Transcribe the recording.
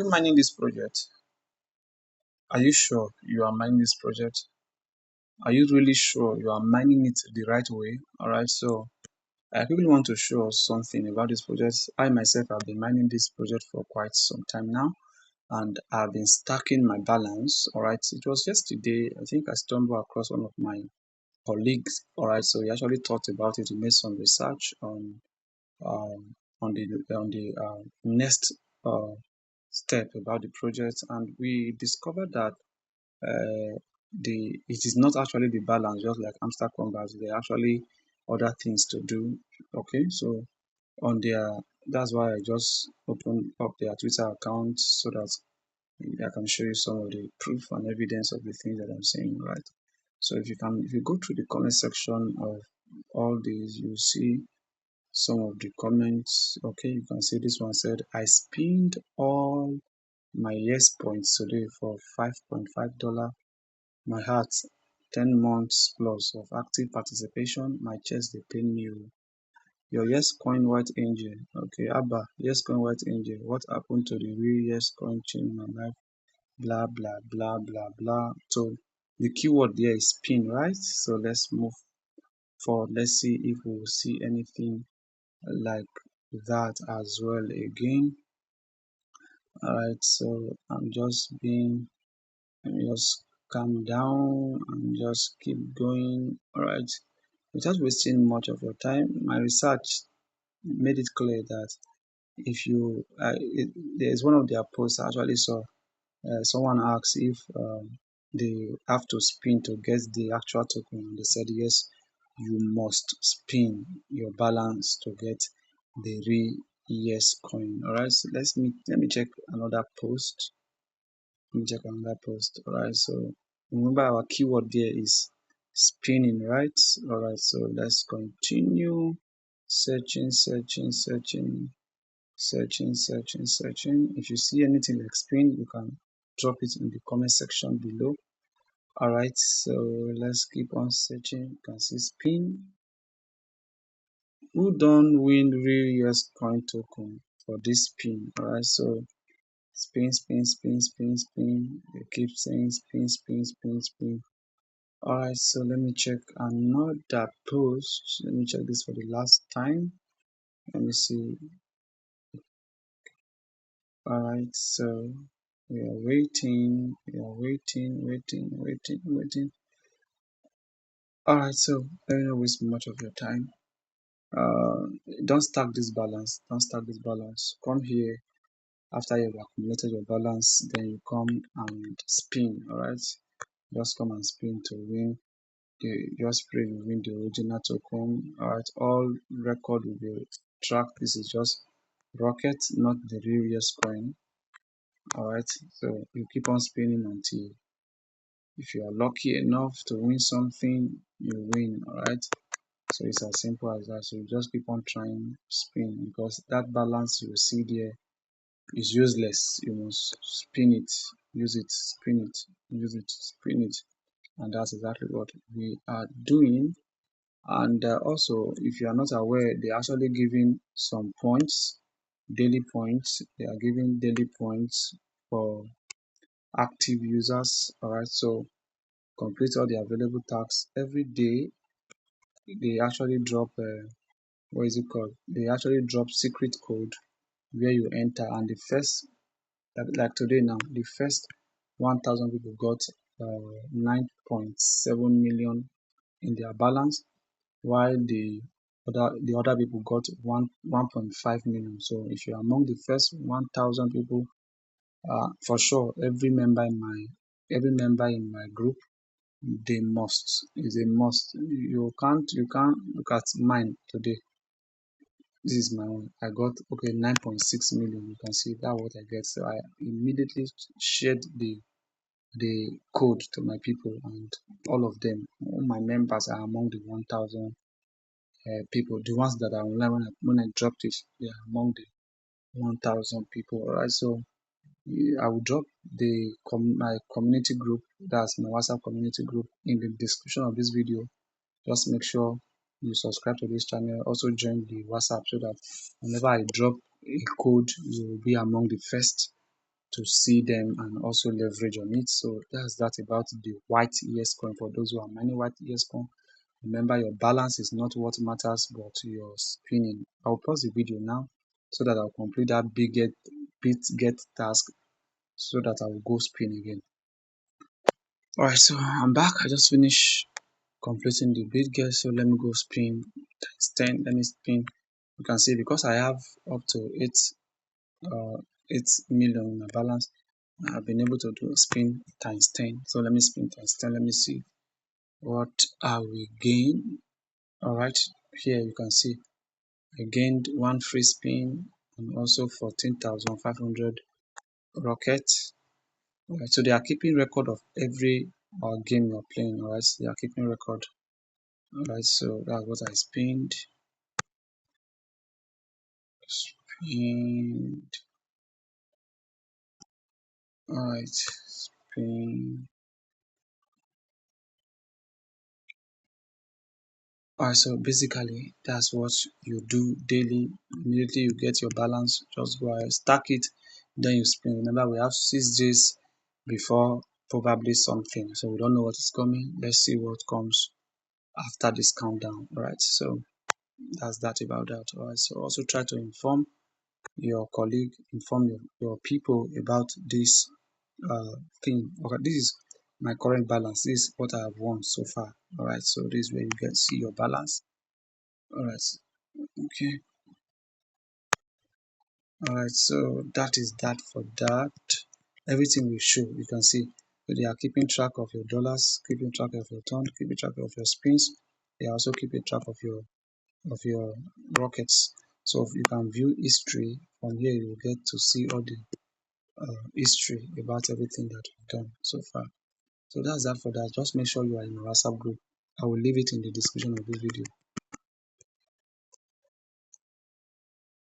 You mining this project? Are you sure you are mining this project? Are you really sure you are mining it the right way? Alright, so I quickly want to show us something about this project. I myself have been mining this project for quite some time now, and I've been stacking my balance. Alright, it was yesterday, I think I stumbled across one of my colleagues. Alright, so he actually thought about it. He made some research um, on the next uh, step about the project, and we discovered that it is not actually the balance, just like hamster converts. There are actually other things to do. Okay, so on their that's why I just opened up their Twitter account so that I can show you some of the proof and evidence of the things that I'm saying, right? So if you go through the comment section of all these, you see some of the comments. Okay, you can see this one said, I spinned all my yes points today for $5.5. My heart, 10 months plus of active participation. My chest dey pain me o. Your Yescoin white angel. Okay, Abba, Yescoin white angel. What happened to the real Yescoin changed my life? Blah blah blah blah blah. So the keyword there is spin, right? So let's move forward. Let's see if we will see anything like that as well again. Alright, so let me just calm down and just keep going. Alright, without wasting much of your time, my research made it clear that if you, there's one of their posts I actually saw. Someone asked if they have to spin to get the actual token. They said yes, you must spin your balance to get the real yes coin. Alright, so let me check another post. Let me check another post. Alright, so remember our keyword there is spinning, right? Alright, so let's continue searching, searching, searching, searching, searching, searching. If you see anything like spin, you can drop it in the comment section below. Alright, so let's keep on searching. You can see spin. Who don't win real Yescoin token for this spin? Alright, so spin, spin, spin, spin, spin. They keep saying spin, spin, spin, spin. Alright, so let me check another post. Let me check this for the last time. Let me see. Alright, so we are waiting, waiting. Alright, so let me not waste much of your time. Don't stack this balance. Don't stack this balance. Come here after you've accumulated your balance, then you come and spin. Alright, just come and spin to win. Just pray you win the original token. Alright, all record will be tracked. This is just rocket, not the real Yescoin. Alright, so you keep on spinning until if you are lucky enough to win something, you win. Alright, so it's as simple as that. So you just keep on trying spin, because that balance you see there is useless. You must spin it, use it, spin it, use it, spin it, and that's exactly what we are doing. And also, if you are not aware, they're actually giving some points, daily points. They are giving daily points for active users. Alright, so complete all the available tasks every day. They actually drop what is it called? They actually drop secret code where you enter, and the first, like today now, the first 1,000 people got 9.7 million in their balance, while the other people got 1.5 million. So if you're among the first 1,000 people, for sure every member in my group, they must, is a must. You can't look at mine today. This is my own. I got, okay, 9.6 million. You can see that what I get. So I immediately shared the code to my people, and all of them, all my members are among the 1,000 people. The ones that are online, when I dropped it, they are among the 1,000 people. Alright, so I will drop my community group, that's my WhatsApp community group, in the description of this video. Just make sure you subscribe to this channel. Also join the WhatsApp so that whenever I drop a code, you will be among the first to see them and also leverage on it. So that's that about the white Yescoin. For those who are mining white Yescoin, remember your balance is not what matters, but your spinning. I'll pause the video now so that I'll complete that bit get task so that I will go spin again. Alright, so I'm back. I just finished completing the bit get, so let me go spin times 10. Let me spin. You can see because I have up to 8 million in my balance, I've been able to do a spin times 10. So let me spin times 10. Let me see what I will gain. Alright, here you can see I gained one free spin and also 14,500 rockets. Alright, so they are keeping record of every game you're playing. Alright, so they are keeping record. Alright, so that's what I spinned. Spinned. Alright, spin. Alright, so basically that's what you do daily. Immediately you get your balance, just go ahead, stack it, then you spin. Remember, we have 6 days before probably something, so we don't know what is coming. Let's see what comes after this countdown. Alright, so that's that about that. Alright, so also try to inform your colleague, inform your people about this thing. Okay, this is my current balance. This is what I have won so far. Alright, so this is where you get see your balance. Alright, okay. Alright, so that is that for that. Everything will show. You can see. So they are keeping track of your dollars, keeping track of your turn, keeping track of your spins. They are also keeping track of your rockets. So if you can view history from here, you will get to see all the history about everything that you've done so far. So that's that for that. Just make sure you are in a WhatsApp group. I will leave it in the description of this video.